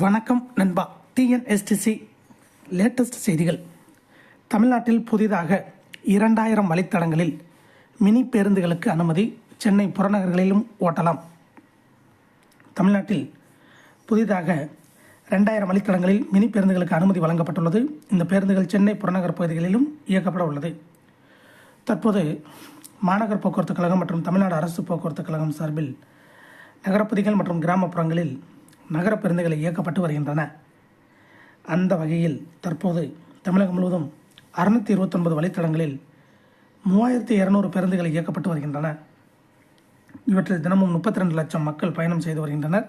வணக்கம் நண்பா. TNSTC latest செய்திகள். தமிழ்நாட்டில் புதிதாக 2000 வழித்தடங்களில் மினி பேருந்துகளுக்கு அனுமதி. சென்னை புறநகர்களிலும் ஓட்டலாம். தமிழ்நாட்டில் புதிதாக 2000 வழித்தடங்களில் மினி பேருந்துகளுக்கு அனுமதி வழங்கப்பட்டுள்ளது. இந்த பேருந்துகள் சென்னை புறநகர் பகுதிகளிலும் இயக்கப்பட உள்ளது. தற்போது மாநகர் போக்குவரத்து கழகம் மற்றும் தமிழ்நாடு அரசு போக்குவரத்து கழகம் சார்பில் நகரப்பகுதிகள் மற்றும் கிராமப்புறங்களில் நகர பேருந்துகள் இயக்கப்பட்டு வருகின்றன. அந்த வகையில் தற்போது தமிழகம் முழுவதும் 629 வழித்தடங்களில் 3200 பேருந்துகள் இயக்கப்பட்டு வருகின்றன. இவற்றில் தினமும் 32 லட்சம் மக்கள் பயணம் செய்து வருகின்றனர்.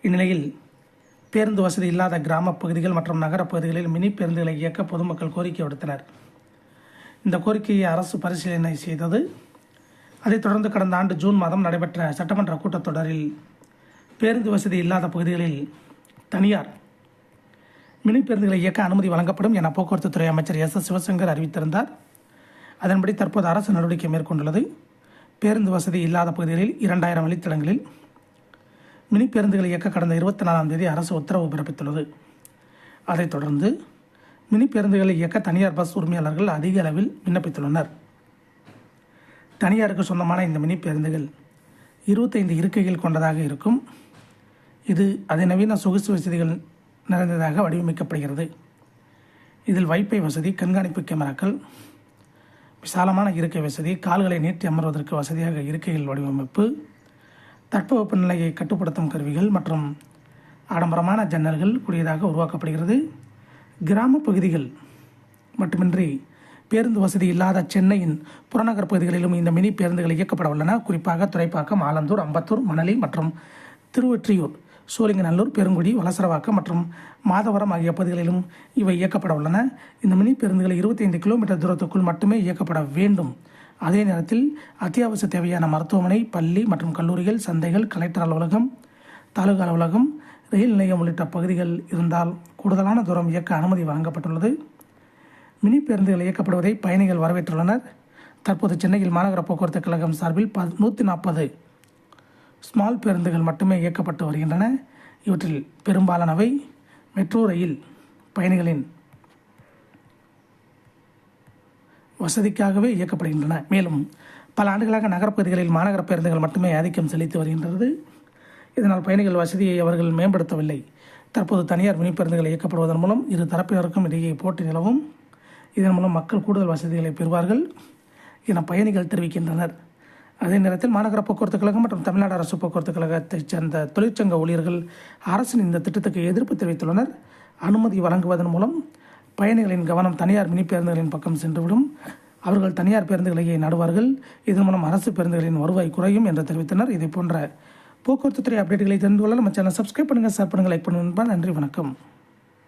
இந்நிலையில் பேருந்து வசதி இல்லாத கிராம பகுதிகள் மற்றும் நகரப் பகுதிகளில் மினி பேருந்துகளை இயக்க பொதுமக்கள் கோரிக்கை விடுத்தனர். இந்த கோரிக்கையை அரசு பரிசீலனை செய்தது. அதைத் தொடர்ந்து கடந்த ஆண்டு ஜூன் மாதம் நடைபெற்ற சட்டமன்ற கூட்டத்தொடரில் பேருந்து வசதி இல்லாத பகுதிகளில் தனியார் மினி பேருந்துகளை இயக்க அனுமதி வழங்கப்படும் என போக்குவரத்து துறை அமைச்சர் எஸ். சிவசங்கர் அறிவித்திருந்தார். அதன்படி தற்போது அரசு நடவடிக்கை மேற்கொண்டுள்ளது. பேருந்து வசதி இல்லாத பகுதிகளில் 2000 வழித்தடங்களில் மினி பேருந்துகளை இயக்க கடந்த 24ஆம் தேதி அரசு உத்தரவு பிறப்பித்துள்ளது. அதைத் தொடர்ந்து மினி பேருந்துகளை இயக்க தனியார் பஸ் உரிமையாளர்கள் அதிக அளவில் விண்ணப்பித்துள்ளனர். தனியாருக்கு சொந்தமான இந்த மினி பேருந்துகள் 25 இருக்கைகள் கொண்டதாக இருக்கும். இது அதிநவீன சொகுசு வசதிகள் நிறைந்ததாக வடிவமைக்கப்படுகிறது. இதில் வைஃபை வசதி, கண்காணிப்பு கேமராக்கள், விசாலமான இருக்கை வசதி, கால்களை நீட்டி அமர்வதற்கு வசதியாக இருக்கைகள் வடிவமைப்பு, தட்பவெப்ப நிலையை கட்டுப்படுத்தும் கருவிகள் மற்றும் ஆடம்பரமான ஜன்னல்கள் கூடியதாக உருவாக்கப்படுகிறது. கிராம பகுதிகள் மட்டுமின்றி பேருந்து வசதி இல்லாத சென்னையின் புறநகர் பகுதிகளிலும் இந்த மினி பேருந்துகள் இயக்கப்பட உள்ளன. குறிப்பாக துறைப்பாக்கம், ஆலந்தூர், அம்பத்தூர், மணலி மற்றும் திருவொற்றியூர், சோழிங்கநல்லூர், பெருங்குடி, வலசரவாக்கம் மற்றும் மாதவரம் ஆகிய பகுதிகளிலும் இவை இயக்கப்பட உள்ளன. இந்த மினி பேருந்துகளை 25 கிலோமீட்டர் தூரத்துக்குள் மட்டுமே இயக்கப்பட வேண்டும். அதே நேரத்தில் அத்தியாவசிய தேவையான மருத்துவமனை, பள்ளி மற்றும் கல்லூரிகள், சந்தைகள், கலெக்டர் அலுவலகம், தாலுகா அலுவலகம், ரயில் நிலையம் உள்ளிட்ட பகுதிகள் இருந்தால் கூடுதலான தூரம் இயக்க அனுமதி வழங்கப்பட்டுள்ளது. மினி பேருந்துகள் இயக்கப்படுவதை பயணிகள் வரவேற்றுள்ளனர். தற்போது சென்னையில் மாநகர போக்குவரத்து கழகம் சார்பில் 140 ஸ்மால் பேருந்துகள் மட்டுமே இயக்கப்பட்டு வருகின்றன. இவற்றில் பெரும்பாலானவை மெட்ரோ ரயில் பயணிகளின் வசதிக்காகவே இயக்கப்படுகின்றன. மேலும் பல ஆண்டுகளாக நகரப்பகுதிகளில் மாநகர பேருந்துகள் மட்டுமே ஆதிக்கம் செலுத்தி வருகின்றது. இதனால் பயணிகள் வசதியை அவர்கள் மேம்படுத்தவில்லை. தற்போது தனியார் மினி பேருந்துகள் இயக்கப்படுவதன் மூலம் இரு தரப்பினருக்கும் இடையே போட்டி நிலவும். இதன் மூலம் மக்கள் கூடுதல் வசதிகளை பெறுவார்கள் என பயணிகள் தெரிவிக்கின்றனர். அதே நேரத்தில் மாநகர போக்குவரத்து கழகம் மற்றும் தமிழ்நாடு அரசு போக்குவரத்து கழகத்தைச் சேர்ந்த தொழிற்சங்க ஊழியர்கள் அரசின் இந்த திட்டத்துக்கு எதிர்ப்பு தெரிவித்துள்ளனர். அனுமதி வழங்குவதன் மூலம் பயணிகளின் கவனம் தனியார் மினி பேருந்துகளின் பக்கம் சென்றுவிடும். அவர்கள் தனியார் பேருந்துகளையே நாடுவார்கள். இதன் மூலம் அரசு பேருந்துகளின் வருவாய் குறையும் என்று தெரிவித்தனர். இதே போன்ற போக்குவரத்து துறை அப்டேட்டுகளை தெரிந்து கொள்ள நம்ம சேனல் சப்ஸ்கிரைப் பண்ணுங்கள், ஷேர் பண்ணுங்கள், லைக் பண்ணுங்கள். நன்றி, வணக்கம்.